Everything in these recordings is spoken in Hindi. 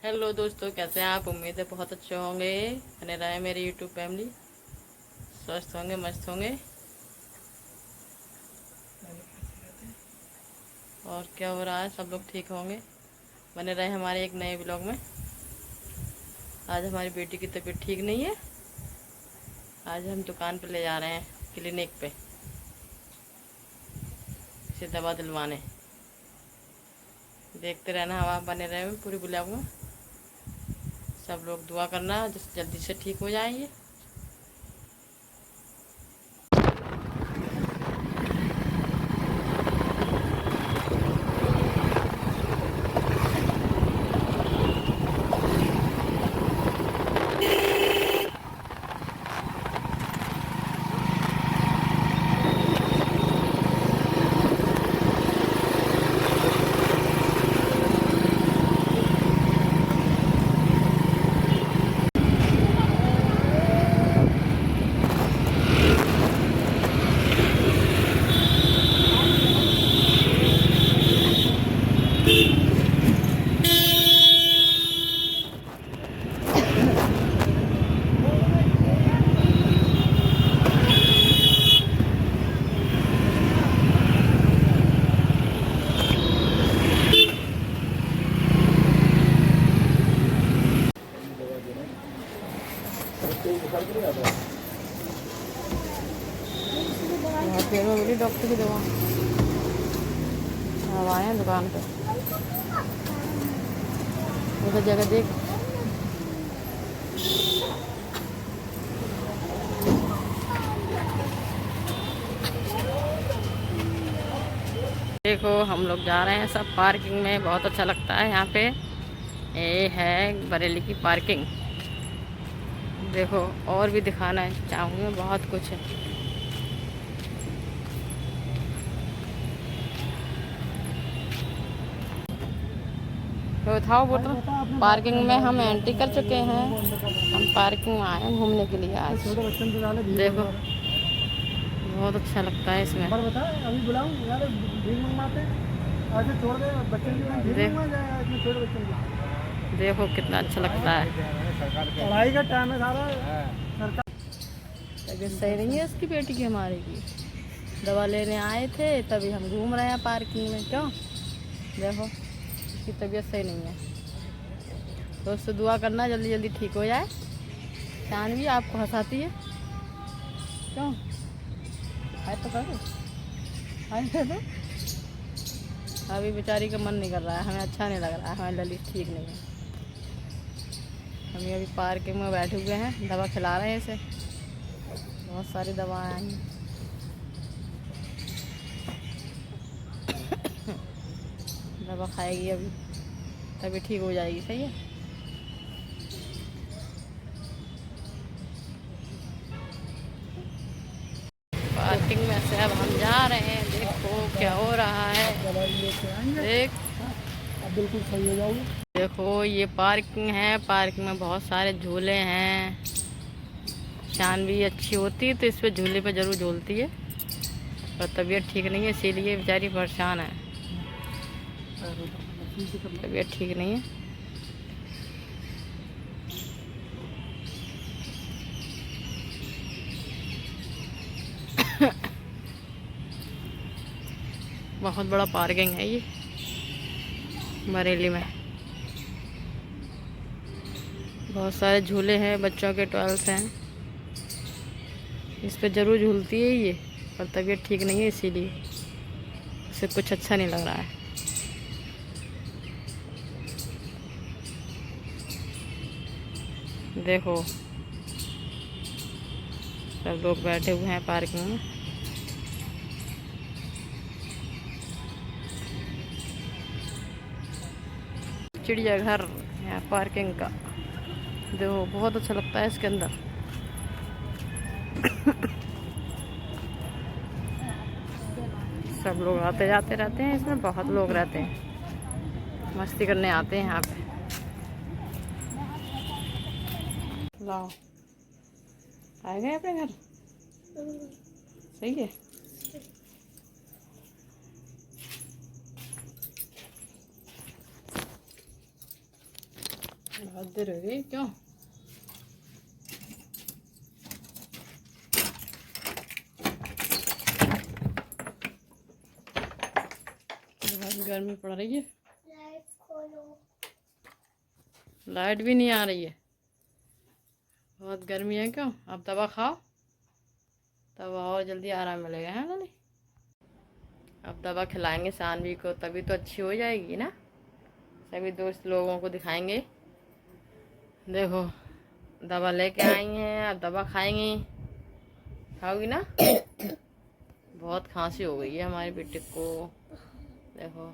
हेलो दोस्तों, कैसे हैं आप? उम्मीद है बहुत अच्छे होंगे। बने रहे मेरी यूट्यूब फैमिली, स्वस्थ होंगे, मस्त होंगे। और क्या हो रहा है, सब लोग ठीक होंगे। बने रहे हमारे एक नए ब्लॉग में। आज हमारी बेटी की तबीयत ठीक नहीं है। आज हम दुकान पे ले जा रहे हैं, क्लिनिक पे, इसे दवा दिलवाने। देखते रहना, हम आप बने रहे पूरी ब्लॉग में। सब लोग दुआ करना जल्दी से ठीक हो जाएंगे। फिर में बोली डॉक्टर की दवा। अब आए हैं दुकान पे, उधर जगह देख। देखो हम लोग जा रहे हैं सब पार्किंग में। बहुत अच्छा लगता है यहाँ पे। ये है बरेली की पार्किंग। देखो और भी दिखाना चाहूँगी, बहुत कुछ है। तो उठाओ बोतल। पार्किंग में हम एंट्री कर चुके हैं। हम पार्किंग में आए हैं घूमने के लिए आज। देखो बहुत अच्छा लगता है इसमें। अभी बुलाऊं यार, भीख मंगवाते आज छोड़ दे बच्चे। देखो कितना अच्छा लगता है। पढ़ाई का टाइम है सारा। तबीयत सही नहीं है उसकी, बेटी की, हमारे की। दवा लेने आए थे तभी हम घूम रहे हैं पार्किंग में। क्यों? देखो उसकी तबीयत सही नहीं है, तो उससे दुआ करना जल्दी जल्दी ठीक हो जाए। शानवी आपको हंसाती है क्यों? हाय तो कर दो, हाय कर दो। अभी बेचारी का मन नहीं कर रहा है, हमें अच्छा नहीं लग रहा है, हमारी ललित ठीक नहीं है। हम अभी पार्किंग में बैठे हुए हैं, दवा खिला रहे हैं इसे। बहुत सारी दवाएं आई हैं। दवा खाएगी अभी, तभी ठीक हो जाएगी। सही है। पार्किंग में से अब हम जा रहे हैं। देखो क्या हो रहा है, देख। बिल्कुल सही हो जाओगे। देखो ये पार्किंग है, पार्किंग में बहुत सारे झूले हैं। शानवी अच्छी होती है तो इस पे झूले पे जरूर झूलती है, और तबीयत ठीक नहीं है इसीलिए बेचारी परेशान है। तबीयत ठीक नहीं है। बहुत बड़ा पार्किंग है ये बरेली में। बहुत सारे झूले हैं, बच्चों के टॉयल्स हैं। इस पे ज़रूर झूलती है ये, पर तबीयत ठीक नहीं है इसीलिए इसे कुछ अच्छा नहीं लग रहा है। देखो सब लोग बैठे हुए हैं पार्किंग में। चिड़ियाघर है पार्किंग का। देखो बहुत अच्छा लगता है इसके अंदर। सब लोग आते जाते रहते हैं इसमें, बहुत लोग रहते हैं, मस्ती करने आते हैं यहाँ पे। लाओ, आ गए अपने घर। सही है। बहुत देर हो गई क्यों? बहुत गर्मी पड़ रही है। लाइट खोलो। लाइट भी नहीं आ रही है, बहुत गर्मी है क्यों? अब दवा खाओ तब और जल्दी आराम मिलेगा, है ना? अब दवा खिलाएंगे सानवी को तभी तो अच्छी हो जाएगी ना। सभी दोस्त लोगों को दिखाएंगे, देखो दवा लेके आई हैं, अब दवा खाएंगी। खाओगी ना? बहुत खांसी हो गई है हमारी बेटे को। देखो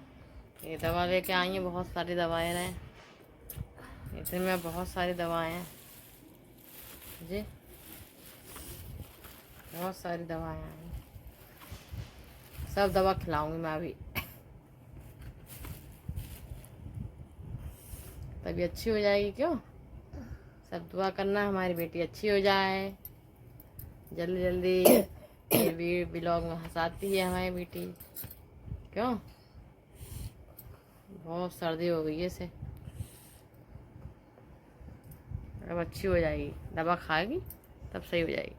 ये दवा लेके आई हैं, बहुत सारी दवाएं हैं, इतने में बहुत सारी दवाएं हैं जी, बहुत सारी दवाएं आई। सब दवा खिलाऊंगी मैं अभी, तभी अच्छी हो जाएगी। क्यों? सब दुआ करना हमारी बेटी अच्छी हो जाए जल्दी जल्दी। ये भी ब्लॉग में हंसाती है हमारी बेटी। क्यों? बहुत सर्दी हो गई है इसे, अब अच्छी हो जाएगी, दवा खाएगी तब सही हो जाएगी।